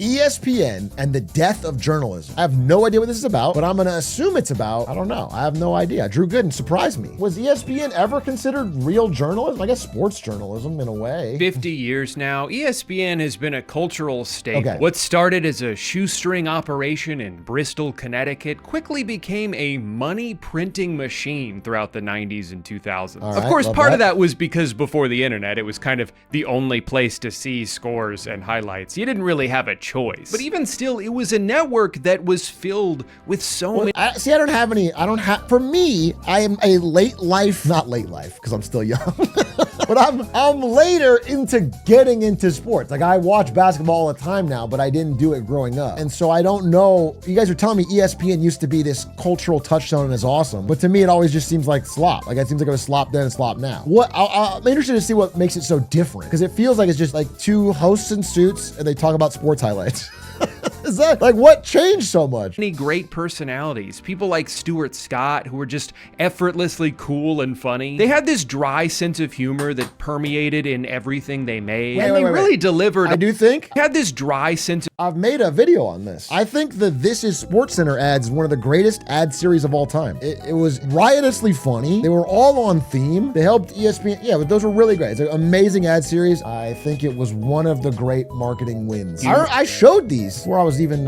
ESPN and the death of journalism. I have no idea what this is about, but I'm going to assume it's about, I don't know. I have no idea. Drew Gooden surprised me. Was ESPN ever considered real journalism? I guess sports journalism in a way. 50 years now, ESPN has been a cultural staple. Okay. What started as a shoestring operation in Bristol, Connecticut, quickly became a money printing machine throughout the 90s and 2000s. All Of right, course, love part of that. that was because before the internet, it was kind of the only place to see scores and highlights. You didn't really have a choice. But even still, it was a network that was filled with so many. For me, I am a not late life, because I'm still young, but I'm later into getting into sports. Like, I watch basketball all the time now, but I didn't do it growing up. And so I don't know, you guys are telling me ESPN used to be this cultural touchstone and is awesome, but to me, it always just seems like slop. Like, it seems like it was slop then and slop now. I'm interested to see what makes it so different, because it feels like it's just like two hosts in suits and they talk about sports highlights. Is that like what changed so much? Many great personalities, people like Stuart Scott, who were just effortlessly cool and funny. They had this dry sense of humor that permeated in everything they made. And they really delivered. I do think Had this dry sense of. I've made a video on this. I think the This Is SportsCenter ads is one of the greatest ad series of all time. It was riotously funny. They were all on theme. They helped ESPN. Yeah, but those were really great. It's an amazing ad series. I think it was one of the great marketing wins. I showed these before I was even,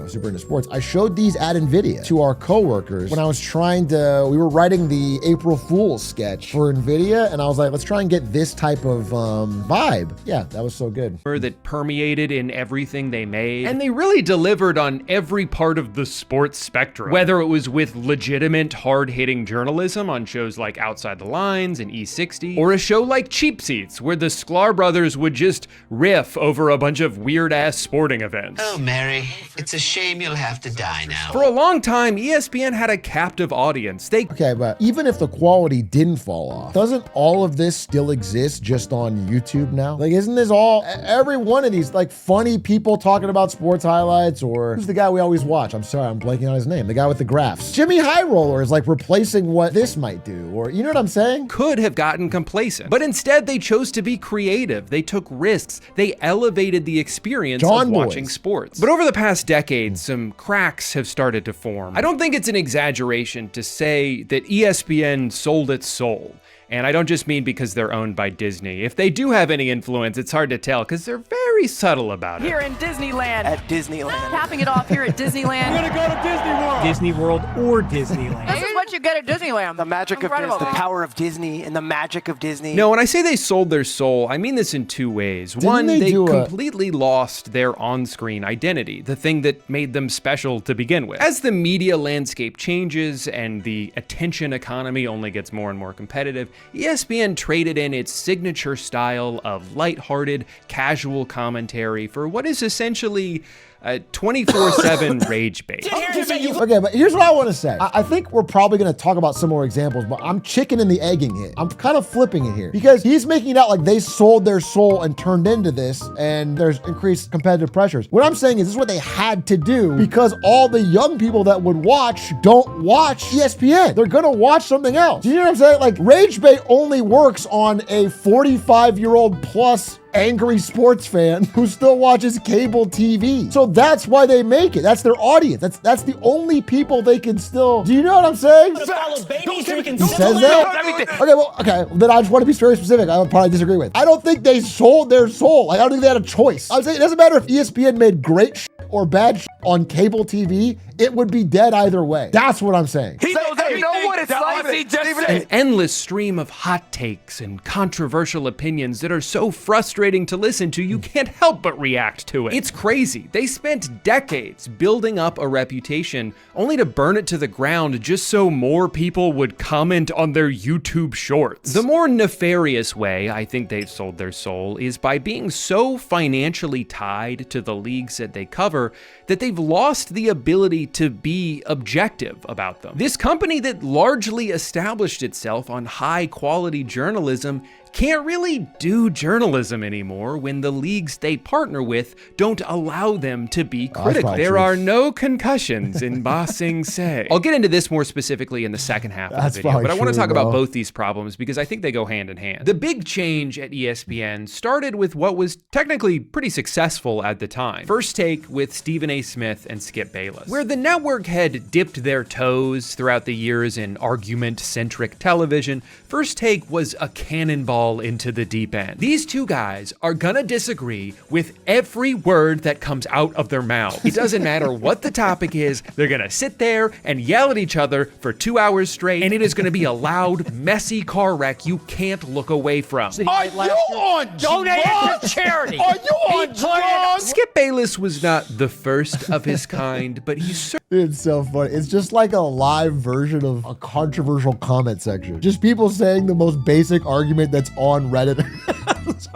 super into sports. I showed these ad NVIDIA to our coworkers when I was we were writing the April Fool's sketch for NVIDIA, and I was like, let's try and get this type of vibe. Yeah, that was so good. That permeated in everything they made. And they really delivered on every part of the sports spectrum. Whether it was with legitimate, hard-hitting journalism on shows like Outside the Lines and E60, or a show like Cheap Seats, where the Sklar brothers would just riff over a bunch of weird-ass sporting events. Oh, Mary, it's a shame you'll have to die now. For a long time, ESPN had a captive audience. Okay, but even if the quality didn't fall off, doesn't all of this still exist just on YouTube now? Like, isn't this every one of these, like, funny people talking about sports highlights, or who's the guy we always watch? I'm sorry, I'm blanking on his name. The guy with the graphs. Jimmy High Roller is like replacing what this might do, or you know what I'm saying? Could have gotten complacent, but instead they chose to be creative. They took risks. They elevated the experience of watching sports. But over the past decade, some cracks have started to form. I don't think it's an exaggeration to say that ESPN sold its soul. And I don't just mean because they're owned by Disney. If they do have any influence, it's hard to tell because they're very subtle about it. Here in Disneyland. At Disneyland. Capping it off here at Disneyland. We're gonna go to Disney World. Disney World or Disneyland. This is what you get at Disneyland. The magic of Disney, the power of Disney, and the magic of Disney. No, when I say they sold their soul, I mean this in two ways. One, they completely lost their on-screen identity, the thing that made them special to begin with. As the media landscape changes and the attention economy only gets more and more competitive, ESPN traded in its signature style of lighthearted, casual commentary for what is essentially a 24/7 rage bait. Okay, but here's what I want to say. I think we're probably going to talk about similar examples, but I'm chicken and the egging it. I'm kind of flipping it here because he's making it out like they sold their soul and turned into this, and there's increased competitive pressures. What I'm saying is this is what they had to do because all the young people that would watch don't watch ESPN. They're going to watch something else. Do you know what I'm saying? Like, rage bait only works on a 45-year-old plus angry sports fan who still watches cable TV. So that's why they make it. That's their audience. That's the only people they can still. Do you know what I'm saying? He says that? Okay, then I just want to be very specific. I would probably disagree with. I don't think they sold their soul. Like, I don't think they had a choice. I would say it doesn't matter if ESPN made great or bad on cable TV. It would be dead either way. That's what I'm saying. He knows everything. You know what it's like. An endless stream of hot takes and controversial opinions that are so frustrating to listen to, you can't help but react to it. It's crazy. They spent decades building up a reputation only to burn it to the ground just so more people would comment on their YouTube shorts. The more nefarious way I think they've sold their soul is by being so financially tied to the leagues that they cover that they've lost the ability to be objective about them. This company that largely established itself on high quality journalism can't really do journalism anymore when the leagues they partner with don't allow them to be critical. There are no concussions in Ba Sing Se. I'll get into this more specifically in the second half of the video, but I want to talk about both these problems because I think they go hand in hand. The big change at ESPN started with what was technically pretty successful at the time. First Take with Stephen A. Smith and Skip Bayless. Where the network had dipped their toes throughout the years in argument-centric television, First Take was a cannonball into the deep end. These two guys are gonna disagree with every word that comes out of their mouth. It doesn't matter what the topic is, they're gonna sit there and yell at each other for 2 hours straight, and it is gonna be a loud, messy car wreck you can't look away from. Are you on Donate it to charity. Are you on drugs? Skip Bayless was not the first of his kind, but he certainly It's so funny. It's just like a live version of a controversial comment section. Just people saying the most basic argument that's on Reddit.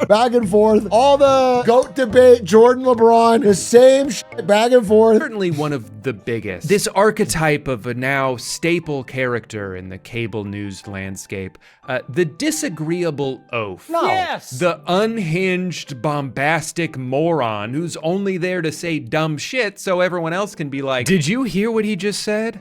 Back and forth. All the GOAT debate, Jordan, LeBron, the same shit back and forth. certainly one of the biggest. This archetype of a now staple character in the cable news landscape, the disagreeable oaf. No. Yes. The unhinged, bombastic moron who's only there to say dumb shit so everyone else can be like, did you hear what he just said?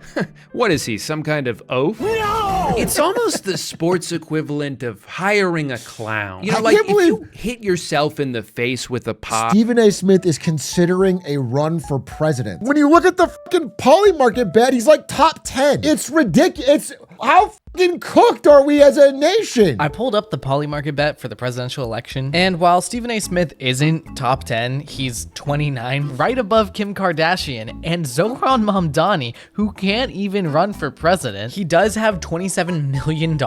What is he, some kind of oaf? No. It's almost the sports equivalent of hiring a clown. You know, I like can't if believe- you hit yourself in the face with a pop. Stephen A. Smith is considering a run for president. When you look at the fucking poly market bet, he's like top 10. It's ridiculous. How fucking cooked are we as a nation? I pulled up the poly market bet for the presidential election, and while Stephen A. Smith isn't top 10, he's 29, right above Kim Kardashian and Zohran Mamdani, who can't even run for president. He does have $27 million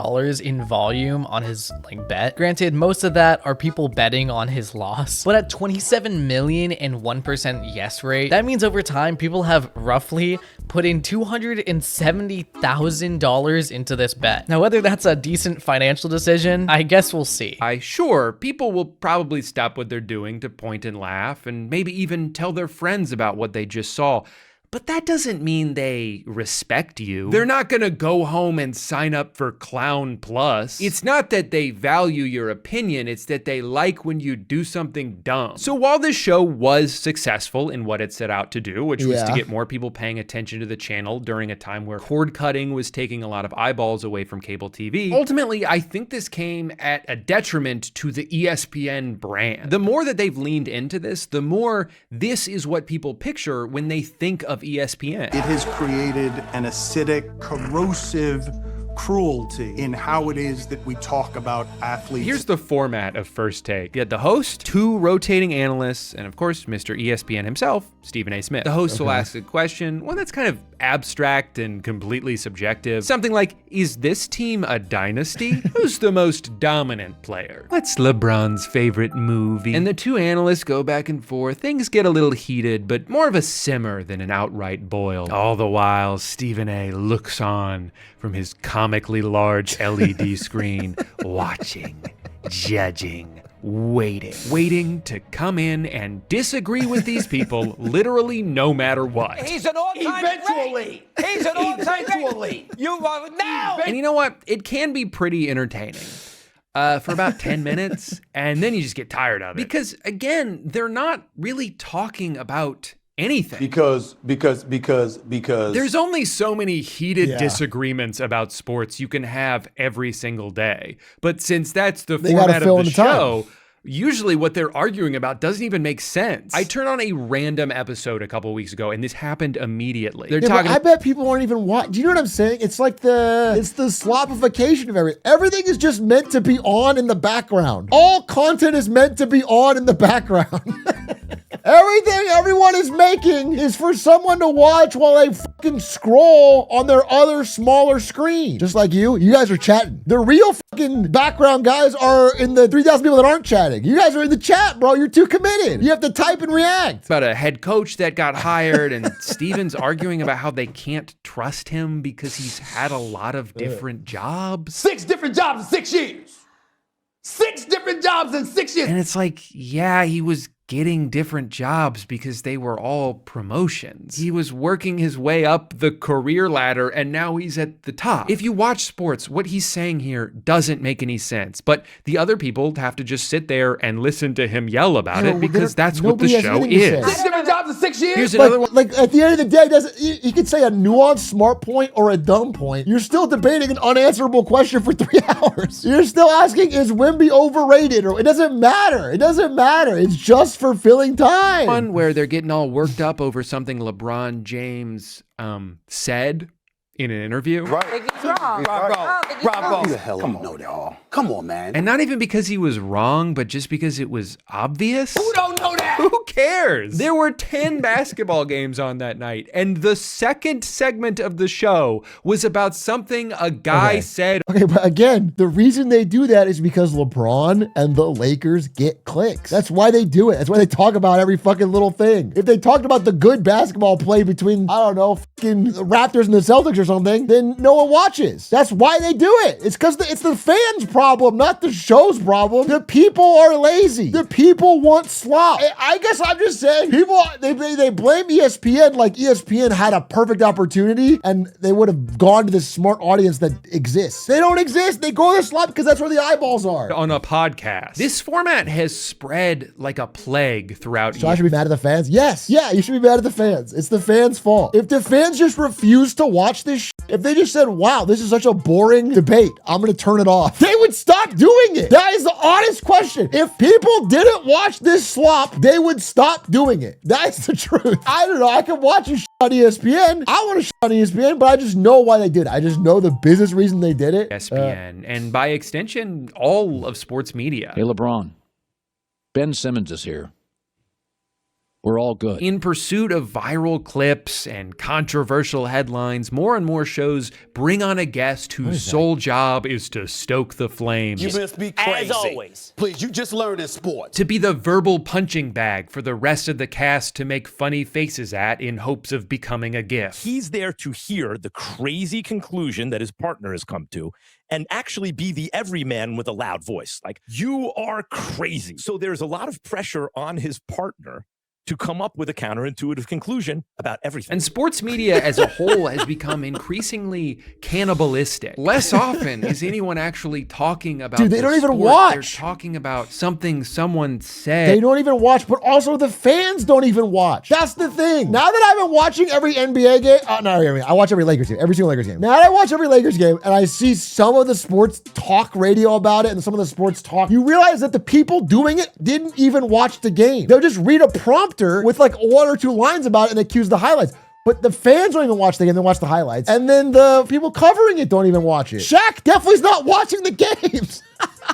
in volume on his bet. Granted, most of that are people betting on his loss, but at 27 million and 1% yes rate, that means over time people have roughly put in $270,000 into this bet. Now, whether that's a decent financial decision, I guess we'll see. Sure, people will probably stop what they're doing to point and laugh and maybe even tell their friends about what they just saw. But that doesn't mean they respect you. They're not gonna go home and sign up for Clown Plus. It's not that they value your opinion, it's that they like when you do something dumb. So while this show was successful in what it set out to do, which was to get more people paying attention to the channel during a time where cord cutting was taking a lot of eyeballs away from cable TV, ultimately, I think this came at a detriment to the ESPN brand. The more that they've leaned into this, the more this is what people picture when they think of ESPN. It has created an acidic, corrosive cruelty in how it is that we talk about athletes. Here's the format of First Take. You had the host, two rotating analysts, and of course, Mr. ESPN himself, Stephen A. Smith. The host will ask a question, one that's kind of abstract and completely subjective. Something like, is this team a dynasty? Who's the most dominant player? What's LeBron's favorite movie? And the two analysts go back and forth. Things get a little heated, but more of a simmer than an outright boil. All the while, Stephen A. looks on from his comically large LED screen, watching, judging, waiting to come in and disagree with these people literally no matter what. He's an all-time Eventually. great. He's an all-time great. You are now. And you know what? It can be pretty entertaining for about 10 minutes, and then you just get tired of it. Because again, they're not really talking about anything. Because There's only so many heated disagreements about sports you can have every single day. But since that's the format of the show, usually what they're arguing about doesn't even make sense. I turned on a random episode a couple weeks ago, and this happened immediately. They're talking. I bet people aren't even watching. Do you know what I'm saying? It's like the slopification of everything. Everything is just meant to be on in the background. All content is meant to be on in the background. Everything everyone is making is for someone to watch while they fucking scroll on their other smaller screen. Just like you guys are chatting. The real fucking background guys are in the 3,000 people that aren't chatting. You guys are in the chat, bro. You're too committed. You have to type and react. About a head coach that got hired, and Steven's arguing about how they can't trust him because he's had a lot of different jobs. 6 different jobs in 6 years. 6 different jobs in 6 years. And it's like, yeah, he was getting different jobs because they were all promotions. He was working his way up the career ladder and now he's at the top. If you watch sports, what he's saying here doesn't make any sense, but the other people have to just sit there and listen to him yell about it because that's what the show is. 6 different jobs in 6 years? Here's another one. Like at the end of the day, he could say a nuanced smart point or a dumb point. You're still debating an unanswerable question for 3 hours. You're still asking, is Wemby overrated? Or it doesn't matter. It doesn't matter. It's just for filling time. One where they're getting all worked up over something LeBron James said in an interview. Bravo. Who the hell don't know that all? Come on, man. And not even because he was wrong, but just because it was obvious. Who don't know that? Who cares? There were 10 basketball games on that night, and the second segment of the show was about something a guy said. Okay, but again, the reason they do that is because LeBron and the Lakers get clicks. That's why they do it. That's why they talk about every fucking little thing. If they talked about the good basketball play between, I don't know, fucking the Raptors and the Celtics or something, then no one watches. That's why they do it. It's because it's the fans' problem, not the show's problem. The people are lazy. The people want slop. I guess I'm just saying, people, they blame ESPN like ESPN had a perfect opportunity and they would have gone to this smart audience that exists. They don't exist. They go to the slop because that's where the eyeballs are. On a podcast. This format has spread like a plague throughout. So I should be mad at the fans? Yes. Yeah, you should be mad at the fans. It's the fans' fault. If the fans just refuse to watch this shit, if they just said, wow, this is such a boring debate, I'm going to turn it off, they would stop doing it. That is the honest question. If people didn't watch this slop, they would stop doing it. That's the truth. I don't know. I can watch you on ESPN. I want to on ESPN, but I just know why they did it. I just know the business reason they did it. ESPN, and by extension, all of sports media. Hey, LeBron, Ben Simmons is here. We're all good. In pursuit of viral clips and controversial headlines, more and more shows bring on a guest whose sole job is to stoke the flames. You must be crazy. As always. Please, you just learned in sports. To be the verbal punching bag for the rest of the cast to make funny faces at in hopes of becoming a gif. He's there to hear the crazy conclusion that his partner has come to and actually be the everyman with a loud voice. Like, you are crazy. So there's a lot of pressure on his partner to come up with a counterintuitive conclusion about everything. And sports media as a whole has become increasingly cannibalistic. Less often is anyone actually talking about Dude, they don't even sport. watch. They're talking about something someone said. They don't even watch, but also the fans don't even watch. That's the thing. Now that I've been watching every NBA game, I watch every Lakers game, every single Lakers game. Now that I watch every Lakers game and I see some of the sports talk radio about it and some of the sports talk, you realize that the people doing it didn't even watch the game. They'll just read a prompter with like 1 or 2 lines about it and accuse the highlights. But the fans don't even watch the game, they watch the highlights. And then the people covering it don't even watch it. Shaq definitely is not watching the games.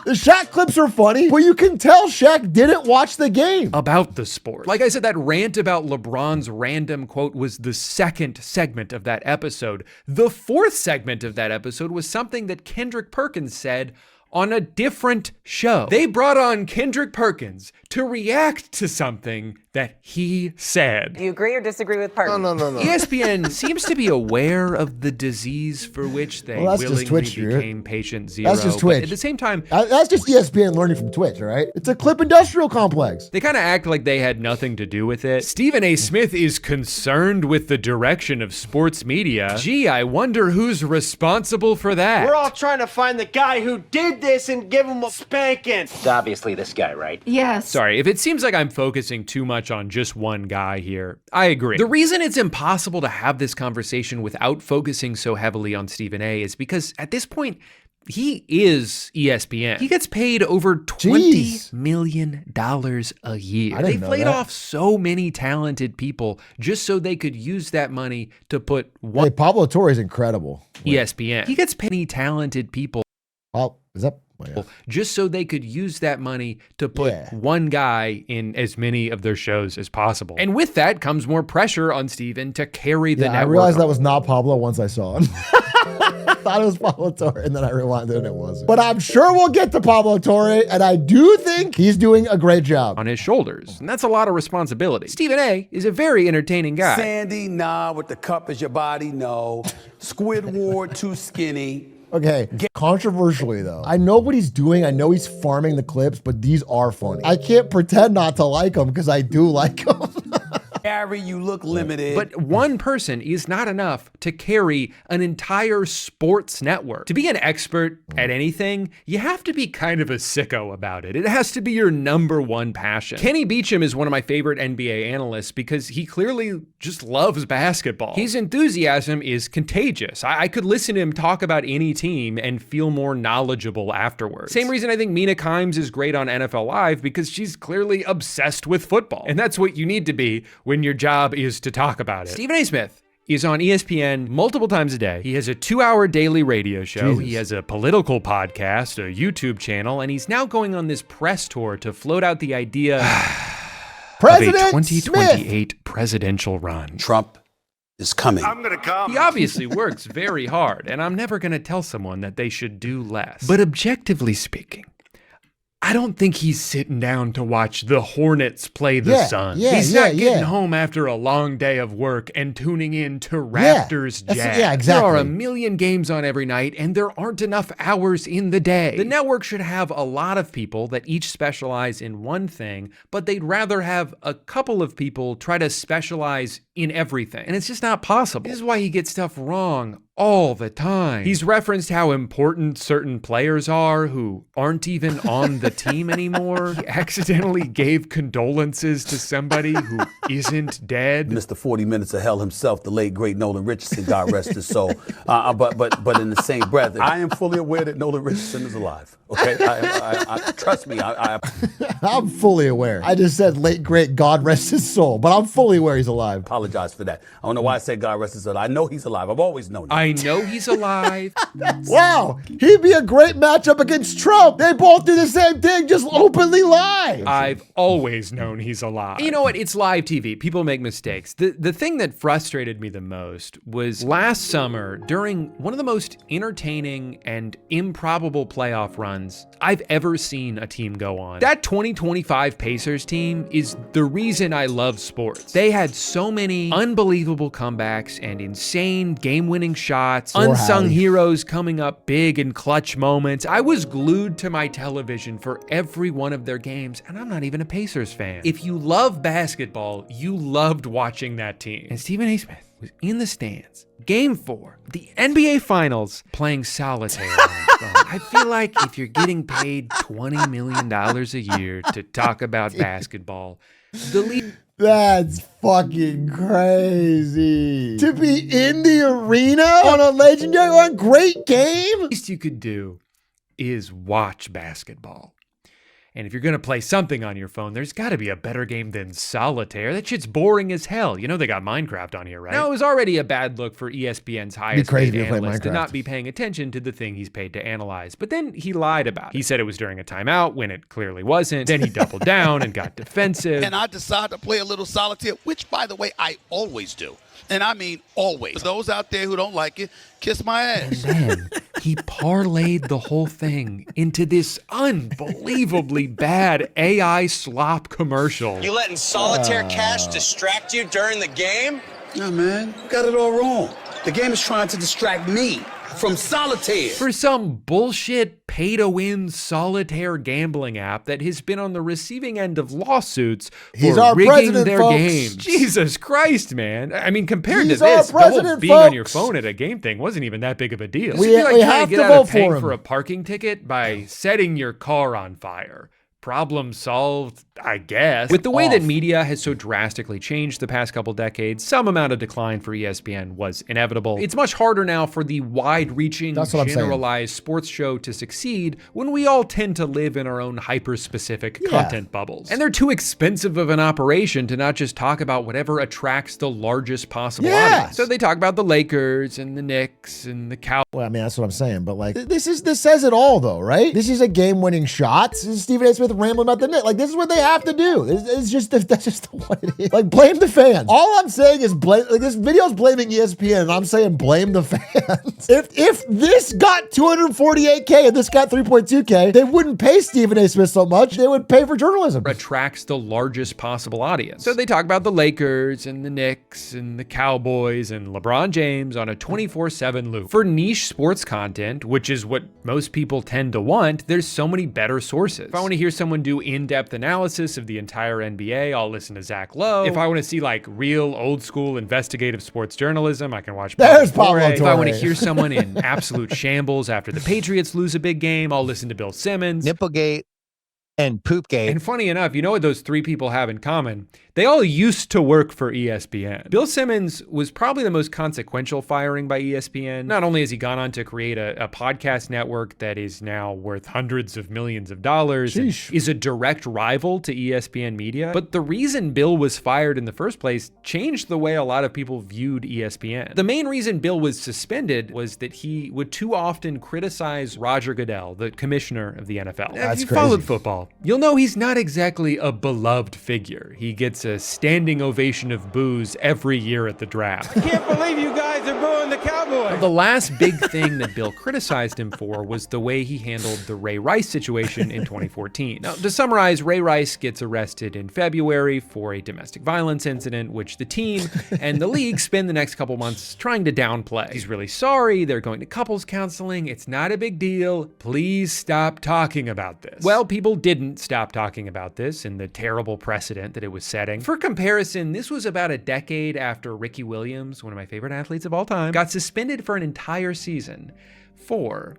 The Shaq clips are funny, but you can tell Shaq didn't watch the game. About the sport. Like I said, that rant about LeBron's random quote was the second segment of that episode. The fourth segment of that episode was something that Kendrick Perkins said on a different show. They brought on Kendrick Perkins to react to something that he said. Do you agree or disagree with Perkins? No. ESPN seems to be aware of the disease for which they willingly became patient zero. That's just Twitch. But at the same time, that's just ESPN learning from Twitch, all right? It's a clip industrial complex. they kind of act like they had nothing to do with it. Stephen A. Smith is concerned with the direction of sports media. Gee, I wonder who's responsible for that. We're all trying to find the guy who did this and give him a spanking. It's obviously this guy, right? Yes. Sorry, if it seems like I'm focusing too much on just one guy here, I agree. The reason it's impossible to have this conversation without focusing so heavily on Stephen A. is because at this point, he is ESPN. He gets paid over $20 million a year. They've laid off so many talented people just so they could use that money to put one. Hey, Pablo Torre is incredible. ESPN. He gets paid talented people. Oh, is that? Just so they could use that money to put one guy in as many of their shows as possible. And with that comes more pressure on Steven to carry the network. I realized that was not Pablo once I saw him. I thought it was Pablo Torre, and then I rewinded and it wasn't. But I'm sure we'll get to Pablo Torre, and I do think he's doing a great job. On his shoulders, and that's a lot of responsibility. Stephen A. is a very entertaining guy. Sandy, nah, with the cup as your body, no. Squidward, too skinny. Okay, controversially though, I know what he's doing. I know he's farming the clips, but these are funny. I can't pretend not to like them because I do like them. Gary, you look limited. But one person is not enough to carry an entire sports network. To be an expert at anything, you have to be kind of a sicko about it. It has to be your #1 passion. Kenny Beecham is one of my favorite NBA analysts because he clearly just loves basketball. His enthusiasm is contagious. I could listen to him talk about any team and feel more knowledgeable afterwards. Same reason I think Mina Kimes is great on NFL Live, because she's clearly obsessed with football. And that's what you need to be when your job is to talk about it. Stephen A. Smith is on ESPN multiple times a day. He has a 2-hour daily radio show. Jesus. He has a political podcast, a YouTube channel, and he's now going on this press tour to float out the idea of a 2028 presidential run. Trump is coming. I'm gonna come. He obviously works very hard, and I'm never gonna tell someone that they should do less. But objectively speaking, I don't think he's sitting down to watch the Hornets play the Suns. He's not getting home after a long day of work and tuning in to Raptors Jazz. Yeah, exactly. There are a million games on every night, and there aren't enough hours in the day. The network should have a lot of people that each specialize in one thing, but they'd rather have a couple of people try to specialize in everything. And it's just not possible. This is why he gets stuff wrong all the time. He's referenced how important certain players are who aren't even on the team anymore. He accidentally gave condolences to somebody who isn't dead. Mr. 40 Minutes of Hell himself, the late great Nolan Richardson, God rest his soul. But in the same breath, I am fully aware that Nolan Richardson is alive. Okay, trust me. I'm fully aware. I just said late great God rest his soul, but I'm fully aware he's alive. Apologize for that. I don't know why I said God rest his soul. I know he's alive. I've always known that. I know he's alive. Wow, he'd be a great matchup against Trump. They both do the same thing, just openly lie. I've always known he's alive. You know what? It's live TV. People make mistakes. The thing that frustrated me the most was last summer during one of the most entertaining and improbable playoff runs I've ever seen a team go on. That 2025 Pacers team is the reason I love sports. They had so many unbelievable comebacks and insane game-winning shots, unsung heroes coming up big in clutch moments. I was glued to my television for every one of their games, and I'm not even a Pacers fan. If you love basketball, you loved watching that team. And Stephen A. Smith was in the stands, Game 4, the NBA Finals, playing solitaire on his phone. I feel like if you're getting paid $20 million a year to talk about basketball, the league... That's fucking crazy. To be in the arena on a legendary one, great game. least you could do is watch basketball. And if you're going to play something on your phone, there's got to be a better game than solitaire. That shit's boring as hell. You know they got Minecraft on here, right? Now, it was already a bad look for ESPN's highest paid analyst to not be paying attention to the thing he's paid to analyze. But then he lied about it. He said it was during a timeout when it clearly wasn't. Then he doubled down and got defensive. And I decided to play a little solitaire, which, by the way, I always do. And I mean always. For those out there who don't like it, kiss my ass. And then he parlayed the whole thing into this unbelievably bad AI slop commercial. You letting solitaire cash distract you during the game? Yeah, man, you got it all wrong. The game is trying to distract me from solitaire. For some bullshit pay-to-win solitaire gambling app that has been on the receiving end of lawsuits for rigging their games. Jesus Christ, man. I mean, compared to this, the whole being on your phone at a game thing wasn't even that big of a deal. We have to vote for him. For a parking ticket by setting your car on fire. Problem solved, I guess. With the way that media has so drastically changed the past couple decades, some amount of decline for ESPN was inevitable. It's much harder now for the wide-reaching, generalized sports show to succeed when we all tend to live in our own hyper-specific content bubbles. And they're too expensive of an operation to not just talk about whatever attracts the largest possible audience. So they talk about the Lakers and the Knicks and the Cowboys. Well, I mean, that's what I'm saying, but like, this says it all though, right? This is a game-winning shot. This is Stephen A. Smith with rambling about the Knicks. Like, this is what they have to do. That's just what it is. Like, blame the fans. All I'm saying is blame, like, this video's blaming ESPN, and I'm saying blame the fans. If this got 248K and this got 3.2K, they wouldn't pay Stephen A. Smith so much. They would pay for journalism. Attracts the largest possible audience. So they talk about the Lakers and the Knicks and the Cowboys and LeBron James on a 24/7 loop. For niche sports content, which is what most people tend to want, there's so many better sources. If I want to hear someone do in-depth analysis of the entire NBA, I'll listen to Zach Lowe. If I want to see like real old school investigative sports journalism, I can watch Pablo Torre. If I want to hear someone in absolute shambles after the Patriots lose a big game, I'll listen to Bill Simmons. Nipplegate and Poopgate. And funny enough, you know what those three people have in common? They all used to work for ESPN. Bill Simmons was probably the most consequential firing by ESPN. Not only has he gone on to create a podcast network that is now worth hundreds of millions of dollars and is a direct rival to ESPN Media, but the reason Bill was fired in the first place changed the way a lot of people viewed ESPN. The main reason Bill was suspended was that he would too often criticize Roger Goodell, the commissioner of the NFL. If you followed football, you'll know he's not exactly a beloved figure. He gets a standing ovation of boos every year at the draft. I can't believe you guys are booing the Cowboys. The last big thing that Bill criticized him for was the way he handled the Ray Rice situation in 2014. Now, to summarize, Ray Rice gets arrested in February for a domestic violence incident, which the team and the league spend the next couple months trying to downplay. He's really sorry. They're going to couples counseling. It's not a big deal. Please stop talking about this. Well, people didn't stop talking about this and the terrible precedent that it was setting. For comparison, this was about a decade after Ricky Williams, one of my favorite athletes of all time, got suspended for an entire season for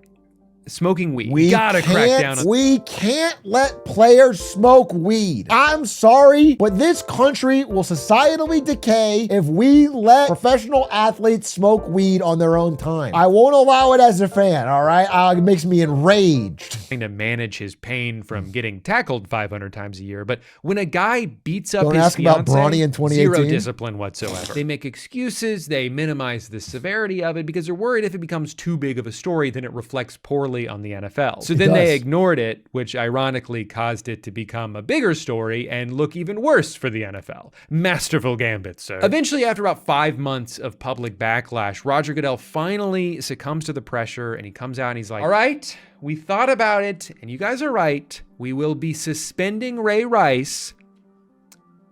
smoking weed. We gotta crack down on. We can't let players smoke weed. I'm sorry, but this country will societally decay if we let professional athletes smoke weed on their own time. I won't allow it as a fan, all right? It makes me enraged. Trying to manage his pain from getting tackled 500 times a year, but when a guy beats up Don't his ask about fiance, Bronny in 2018. zero discipline whatsoever. They make excuses, they minimize the severity of it because they're worried if it becomes too big of a story, then it reflects poorly on the NFL. So then they ignored it, which ironically caused it to become a bigger story and look even worse for the NFL. Masterful gambit, sir. Eventually, after about 5 months of public backlash, Roger Goodell finally succumbs to the pressure and he comes out and he's like, all right, we thought about it and you guys are right. We will be suspending Ray Rice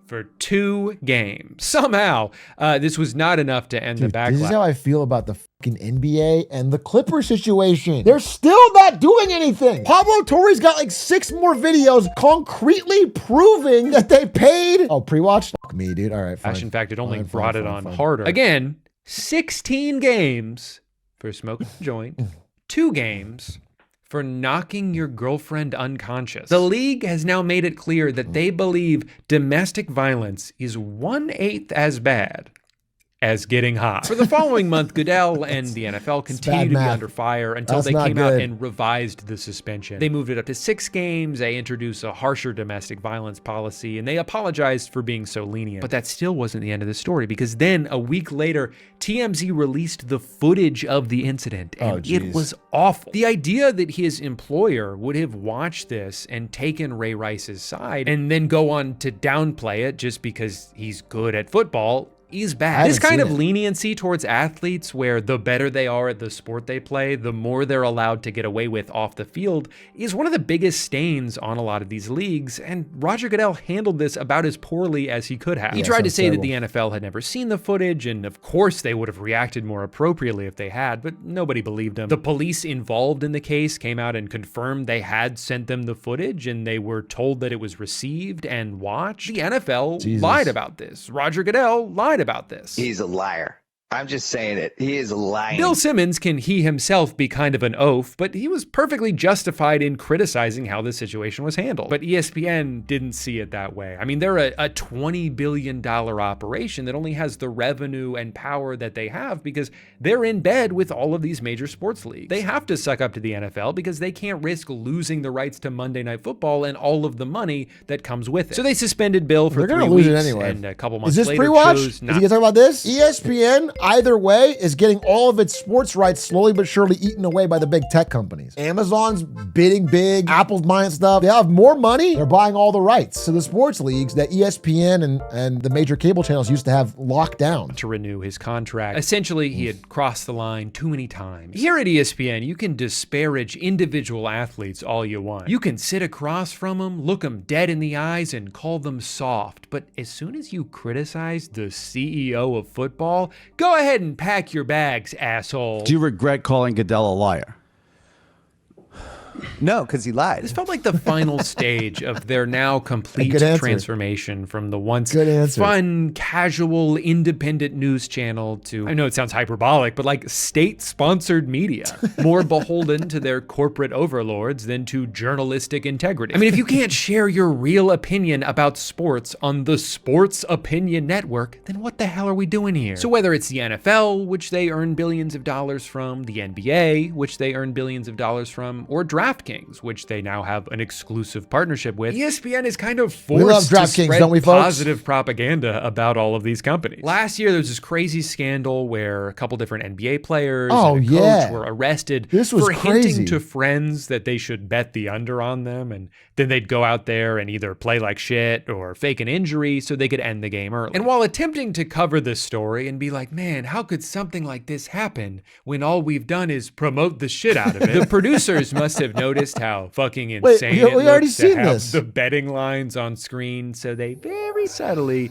for 2 games. Somehow, this was not enough to end the backlash. This is how I feel about the fucking NBA and the Clippers situation. They're still not doing anything. Pablo Torre's got like 6 more videos concretely proving that they paid. Oh, pre-watch? Fuck me, dude. All right, fine. In fact, it only brought it on harder. Again, 16 games for smoking a joint, 2 games for knocking your girlfriend unconscious. The league has now made it clear that they believe domestic violence is 1/8 as bad as getting high. For the following month, Goodell and the NFL continued to be under fire until they came out and revised the suspension. They moved it up to 6 games, they introduced a harsher domestic violence policy, and they apologized for being so lenient. But that still wasn't the end of the story, because then, a week later, TMZ released the footage of the incident, and it was awful. The idea that his employer would have watched this and taken Ray Rice's side, and then go on to downplay it just because he's good at football, is bad. This kind of leniency towards athletes, where the better they are at the sport they play, the more they're allowed to get away with off the field, is one of the biggest stains on a lot of these leagues, and Roger Goodell handled this about as poorly as he could have. He tried to say that the NFL had never seen the footage, and of course they would have reacted more appropriately if they had, but nobody believed him. The police involved in the case came out and confirmed they had sent them the footage, and they were told that it was received and watched. The NFL lied about this. Roger Goodell lied about this. He's a liar. I'm just saying it. He is lying. Bill Simmons can he himself be kind of an oaf, but he was perfectly justified in criticizing how the situation was handled. But ESPN didn't see it that way. I mean, they're a $20 billion operation that only has the revenue and power that they have because they're in bed with all of these major sports leagues. They have to suck up to the NFL because they can't risk losing the rights to Monday Night Football and all of the money that comes with it. So they suspended Bill for 3 weeks, anyway. and a couple months later chose not. Is he gonna talk about this? ESPN either way is getting all of its sports rights slowly but surely eaten away by the big tech companies. Amazon's bidding big, Apple's buying stuff. They have more money. They're buying all the rights to the sports leagues that ESPN and the major cable channels used to have locked down. To renew his contract. Essentially, he had crossed the line too many times. Here at ESPN, you can disparage individual athletes all you want. You can sit across from them, look them dead in the eyes, and call them soft. But as soon as you criticize the CEO of football, go ahead and pack your bags, asshole. Do you regret calling Goodell a liar? No, because he lied. This felt like the final stage of their now complete transformation from the once fun, casual, independent news channel to, I know it sounds hyperbolic, but like state-sponsored media, more beholden to their corporate overlords than to journalistic integrity. I mean, if you can't share your real opinion about sports on the Sports Opinion Network, then what the hell are we doing here? So whether it's the NFL, which they earn billions of dollars from, the NBA, which they earn billions of dollars from, or DraftKings, which they now have an exclusive partnership with, ESPN is kind of forced to spread positive propaganda about all of these companies. Last year, there was this crazy scandal where a couple different NBA players and a coach were arrested for hinting to friends that they should bet the under on them, and then they'd go out there and either play like shit or fake an injury so they could end the game early. And while attempting to cover this story and be like, man, how could something like this happen when all we've done is promote the shit out of it? The producers must have noticed how fucking insane it looks to have the betting lines on screen, so they very subtly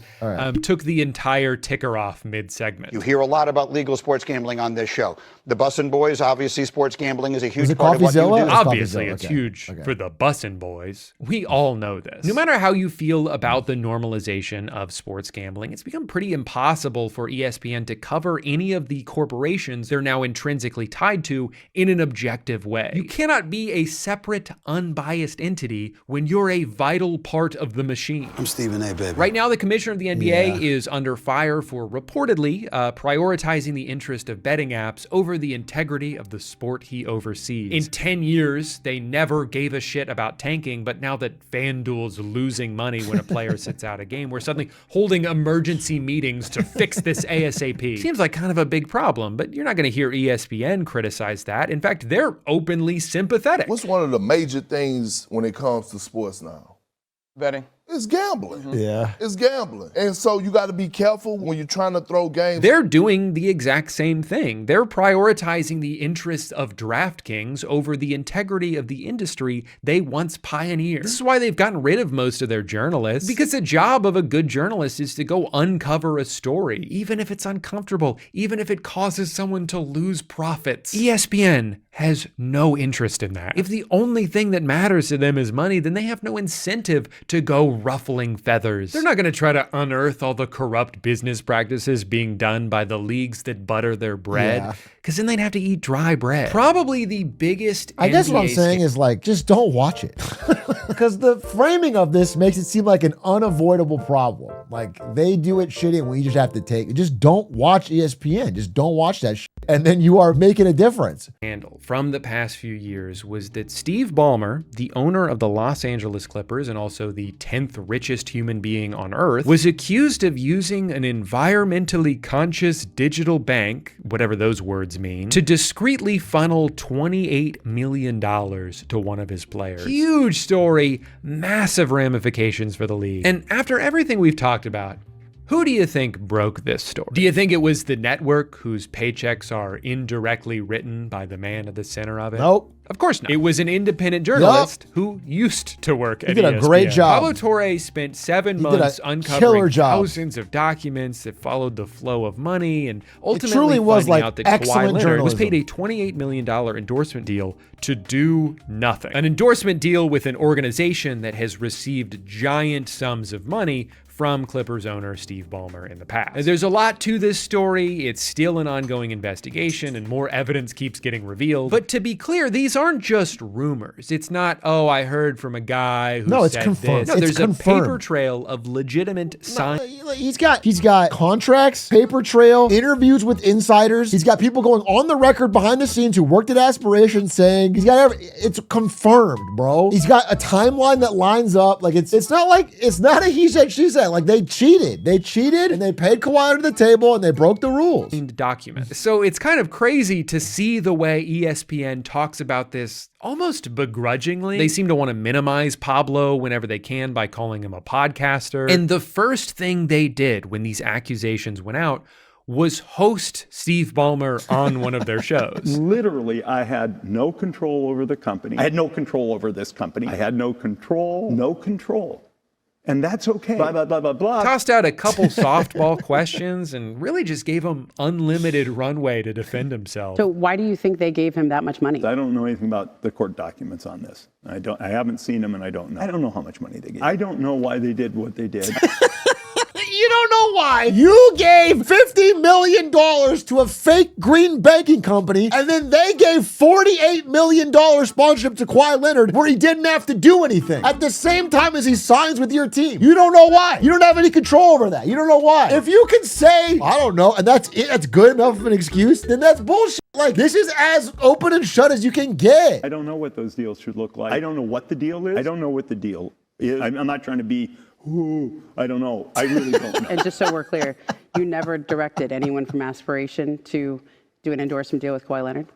took the entire ticker off mid-segment. You hear a lot about legal sports gambling on this show. The Bussin' Boys, obviously sports gambling is a huge part of what you do. Obviously, it's huge for the Bussin' Boys. We all know this. No matter how you feel about the normalization of sports gambling, it's become pretty impossible for ESPN to cover any of the corporations they're now intrinsically tied to in an objective way. You cannot be a separate, unbiased entity when you're a vital part of the machine. I'm Stephen A, baby. Right now, the commissioner of the NBA is under fire for reportedly prioritizing the interest of betting apps over the integrity of the sport he oversees. In 10 years, they never gave a shit about tanking, but now that FanDuel's losing money when a player sits out a game, we're suddenly holding emergency meetings to fix this ASAP. Seems like kind of a big problem, but you're not going to hear ESPN criticize that. In fact, they're openly sympathetic. What's one of the major things when it comes to sports now? Betting. It's gambling. Yeah. It's gambling. And so you got to be careful when you're trying to throw games. They're doing the exact same thing. They're prioritizing the interests of DraftKings over the integrity of the industry they once pioneered. This is why they've gotten rid of most of their journalists, because the job of a good journalist is to go uncover a story, even if it's uncomfortable, even if it causes someone to lose profits. ESPN has no interest in that. If the only thing that matters to them is money, then they have no incentive to go ruffling feathers. They're not going to try to unearth all the corrupt business practices being done by the leagues that butter their bread, because then they'd have to eat dry bread. Probably the biggest I guess what I'm saying is, like, just don't watch it. Because the framing of this makes it seem like an unavoidable problem. Like, they do it shitty and we just have to take it. Just don't watch ESPN. Just don't watch that shit. And then you are making a difference. Scandal from the past few years was that Steve Ballmer, the owner of the Los Angeles Clippers and also the 10th richest human being on earth, was accused of using an environmentally conscious digital bank, whatever those words mean, to discreetly funnel $28 million to one of his players. Huge story, massive ramifications for the league. And after everything we've talked about, who do you think broke this story? Do you think it was the network whose paychecks are indirectly written by the man at the center of it? Nope. Of course not. It was an independent journalist who used to work at ESPN. He did a great job. Pablo Torre spent 7 months uncovering thousands of documents that followed the flow of money and ultimately finding out that Kawhi Leonard was paid a $28 million endorsement deal to do nothing. An endorsement deal with an organization that has received giant sums of money from Clippers owner Steve Ballmer in the past. There's a lot to this story. It's still an ongoing investigation and more evidence keeps getting revealed. But to be clear, these aren't just rumors. It's not, oh, I heard from a guy who said this. No, there's a paper trail of legitimate signs. He's got contracts, paper trail, interviews with insiders. He's got people going on the record behind the scenes who worked at Aspiration saying it's confirmed, bro. He's got a timeline that lines up. Like it's not a he said, she said. like they cheated. They cheated and they paid Kawhi under the table and they broke the rules. Document. So it's kind of crazy to see the way ESPN talks about this almost begrudgingly. They seem to want to minimize Pablo whenever they can by calling him a podcaster. And the first thing they did when these accusations went out was host Steve Ballmer on one of their shows. Literally, I had no control over the company. I had no control over this company. I had no control. And that's okay. Blah, blah, blah, blah, blah. Tossed out a couple softball questions and really just gave him unlimited runway to defend himself. So why do you think they gave him that much money? I don't know anything about the court documents on this. I haven't seen them and I don't know. I don't know how much money they gave. I don't know why they did what they did. You don't know why. You gave $50 million to a fake green banking company, and then they gave $48 million sponsorship to Kawhi Leonard where he didn't have to do anything at the same time as he signs with your team. You don't know why. You don't have any control over that. You don't know why. If you can say, I don't know, and that's it, that's good enough of an excuse, then that's bullshit. Like, this is as open and shut as you can get. I don't know what those deals should look like. I don't know what the deal is. I don't know what the deal is. I'm not trying to be, I don't know. I really don't know. And just so we're clear, you never directed anyone from Aspiration to do an endorsement deal with Kawhi Leonard?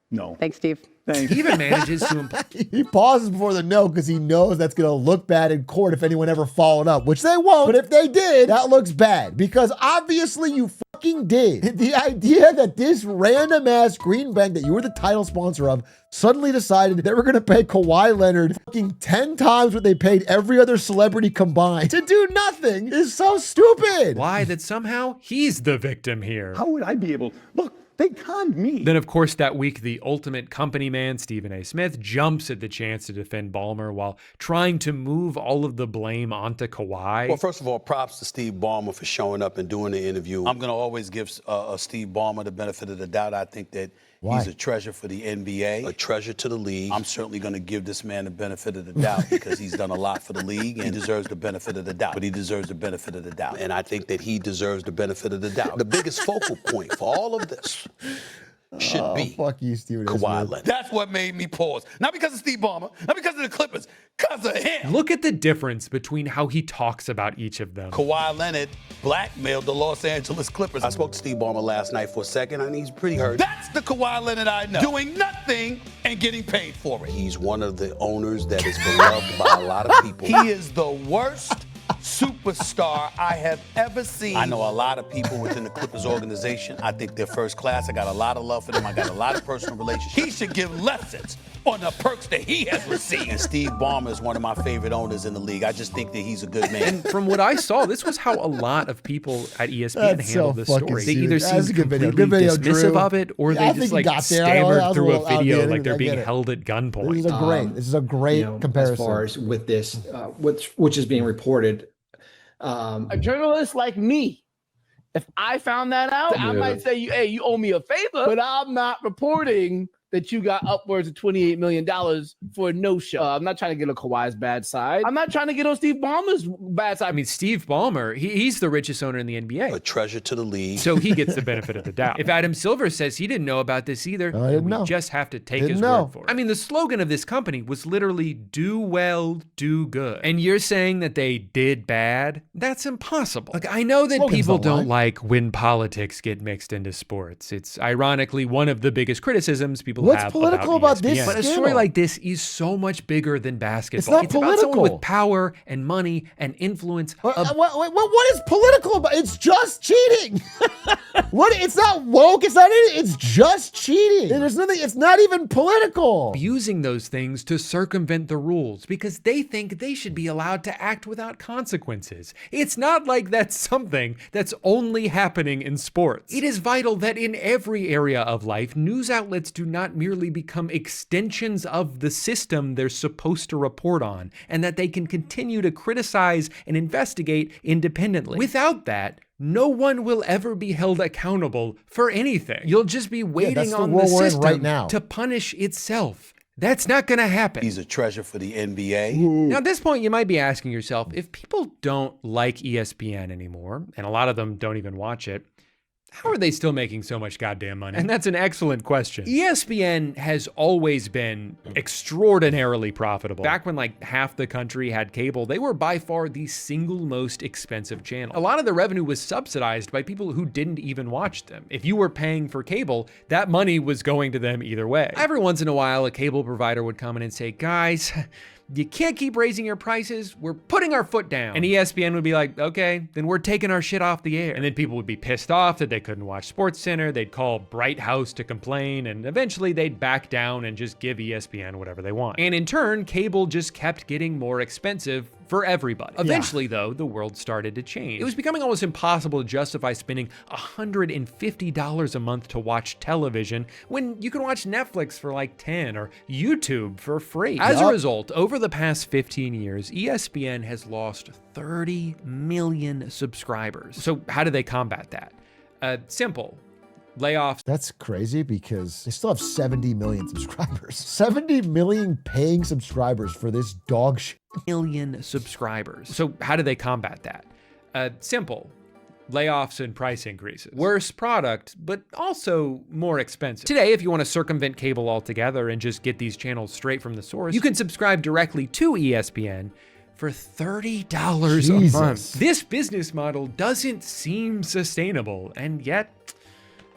No. Thanks, Steve. Thanks. He even manages to he pauses before the no because he knows that's going to look bad in court if anyone ever followed up, which they won't. But if they did, that looks bad because obviously you fucking did. The idea that this random ass green bank that you were the title sponsor of suddenly decided they were going to pay Kawhi Leonard fucking 10 times what they paid every other celebrity combined to do nothing is so stupid. Why that somehow he's the victim here. How would I be able, look, they conned me. Then, of course, that week, the ultimate company man, Stephen A. Smith, jumps at the chance to defend Ballmer while trying to move all of the blame onto Kawhi. Well, first of all, props to Steve Ballmer for showing up and doing the interview. I'm going to always give Steve Ballmer the benefit of the doubt. I think that he's a treasure for the NBA, a treasure to the league. I'm certainly going to give this man the benefit of the doubt because he's done a lot for the league and he deserves the benefit of the doubt. But he deserves the benefit of the doubt. And I think that he deserves the benefit of the doubt. The biggest focal point for all of this should be fuck you, Stephen Kawhi Smith. Leonard. That's what made me pause. Not because of Steve Ballmer, not because of the Clippers, because of him. Look at the difference between how he talks about each of them. Kawhi Leonard blackmailed the Los Angeles Clippers. I spoke to Steve Ballmer last night for a second, and he's pretty hurt. That's the Kawhi Leonard I know. Doing nothing and getting paid for it. He's one of the owners that is beloved by a lot of people. He is the worst superstar I have ever seen. I know a lot of people within the Clippers organization. I think they're first class. I got a lot of love for them. I got a lot of personal relationships. He should give lessons on the perks that he has received. And Steve Ballmer is one of my favorite owners in the league. I just think that he's a good man. And from what I saw, this was how a lot of people at ESPN handled this story. They either seemed completely dismissive of it, or they just like stammered through a video like they're being held at gunpoint. This is a great comparison. As far as with this, which is being reported. A journalist like me, if I found that out, I might say, hey, you owe me a favor, but I'm not reporting that you got upwards of $28 million for a no-show. I'm not trying to get on Kawhi's bad side. I'm not trying to get on Steve Ballmer's bad side. I mean, Steve Ballmer, he's the richest owner in the NBA. A treasure to the league. So he gets the benefit of the doubt. If Adam Silver says he didn't know about this either, we just have to take his word for it. I mean, the slogan of this company was literally do well, do good. And you're saying that they did bad? That's impossible. Like, I know that people don't like when politics get mixed into sports. It's ironically one of the biggest criticisms people have political about this? But a story like this is so much bigger than basketball. It's not political. About someone with power and money and influence. What is political about? It's just cheating. It's not woke. It's not anything. It's just cheating. And there's nothing. It's not even political. Using those things to circumvent the rules because they think they should be allowed to act without consequences. It's not like that's something that's only happening in sports. It is vital that in every area of life, news outlets do not merely become extensions of the system they're supposed to report on, and that they can continue to criticize and investigate independently. Without that, no one will ever be held accountable for anything. You'll just be waiting on the system to punish itself. That's not going to happen. He's a treasure for the NBA. Now, at this point, you might be asking yourself, if people don't like ESPN anymore, and a lot of them don't even watch it, How are they still making so much goddamn money? And that's an excellent question. ESPN has always been extraordinarily profitable. Back when like half the country had cable, they were by far the single most expensive channel. A lot of the revenue was subsidized by people who didn't even watch them. If you were paying for cable, that money was going to them either way. Every once in a while, a cable provider would come in and say, guys, you can't keep raising your prices. We're putting our foot down. And ESPN would be like, okay, then we're taking our shit off the air. And then people would be pissed off that they couldn't watch SportsCenter. They'd call Bright House to complain. And eventually they'd back down and just give ESPN whatever they want. And in turn, cable just kept getting more expensive for everybody. Eventually, though, the world started to change. It was becoming almost impossible to justify spending $150 a month to watch television when you can watch Netflix for like 10 or YouTube for free. As a result, over the past 15 years, ESPN has lost 30 million subscribers. So how do they combat that? Simple. Layoffs. That's crazy because they still have 70 million subscribers. 70 million paying subscribers for this dog shit. Million subscribers. So how do they combat that? Simple. Layoffs and price increases. Worse product, but also more expensive. Today, if you want to circumvent cable altogether and just get these channels straight from the source, you can subscribe directly to ESPN for $30 a month. This business model doesn't seem sustainable, and yet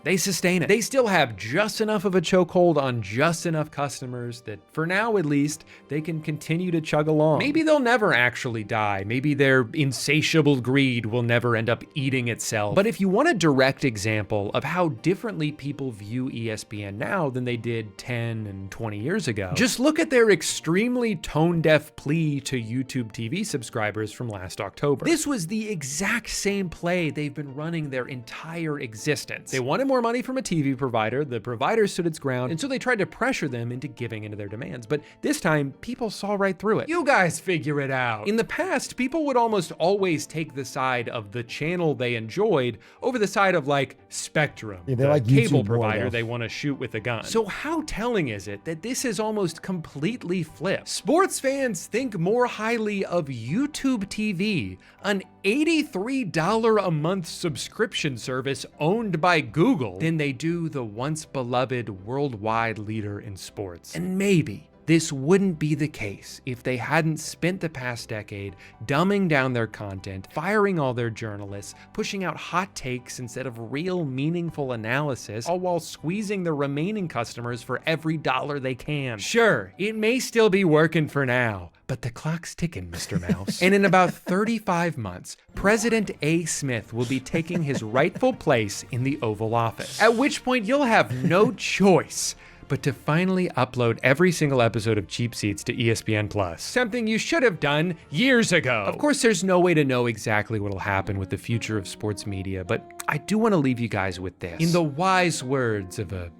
they sustain it. They still have just enough of a chokehold on just enough customers that, for now at least, they can continue to chug along. Maybe they'll never actually die. Maybe their insatiable greed will never end up eating itself. But if you want a direct example of how differently people view ESPN now than they did 10 and 20 years ago, just look at their extremely tone-deaf plea to YouTube TV subscribers from last October. This was the exact same play they've been running their entire existence. They wanted more money from a TV provider, the provider stood its ground, and so they tried to pressure them into giving into their demands. But this time, people saw right through it. You guys figure it out. In the past, people would almost always take the side of the channel they enjoyed over the side of like Spectrum, Yeah, the like cable YouTube more, provider though. they want to shoot with a gun. So how telling is it that this is almost completely flipped? Sports fans think more highly of YouTube TV, an $83 a month subscription service owned by Google, than they do the once beloved worldwide leader in sports. And maybe this wouldn't be the case if they hadn't spent the past decade dumbing down their content, firing all their journalists, pushing out hot takes instead of real meaningful analysis, all while squeezing the remaining customers for every dollar they can. Sure, it may still be working for now, but the clock's ticking, Mr. Mouse. And in about 35 months, President A. Smith will be taking his rightful place in the Oval Office, at which point you'll have no choice but to finally upload every single episode of Cheap Seats to ESPN Plus. Something you should have done years ago. Of course, there's no way to know exactly what'll happen with the future of sports media, but I do want to leave you guys with this. In the wise words of a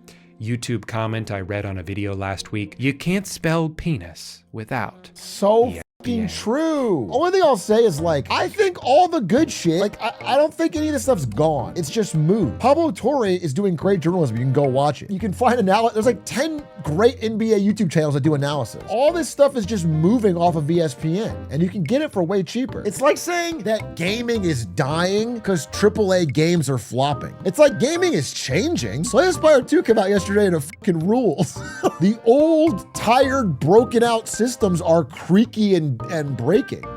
YouTube comment I read on a video last week, you can't spell penis without. So fucking true. Only thing I'll say is like, I think all the good shit, like I don't think any of this stuff's gone. It's just moved. Pablo Torre is doing great journalism. You can go watch it. You can find analysis. There's like 10 great NBA YouTube channels that do analysis. All this stuff is just moving off of ESPN and you can get it for way cheaper. It's like saying that gaming is dying because AAA games are flopping. It's like gaming is changing. Slay the Spire 2 came out yesterday and it fucking rules. The old, tired, broken out systems are creaky and breaking.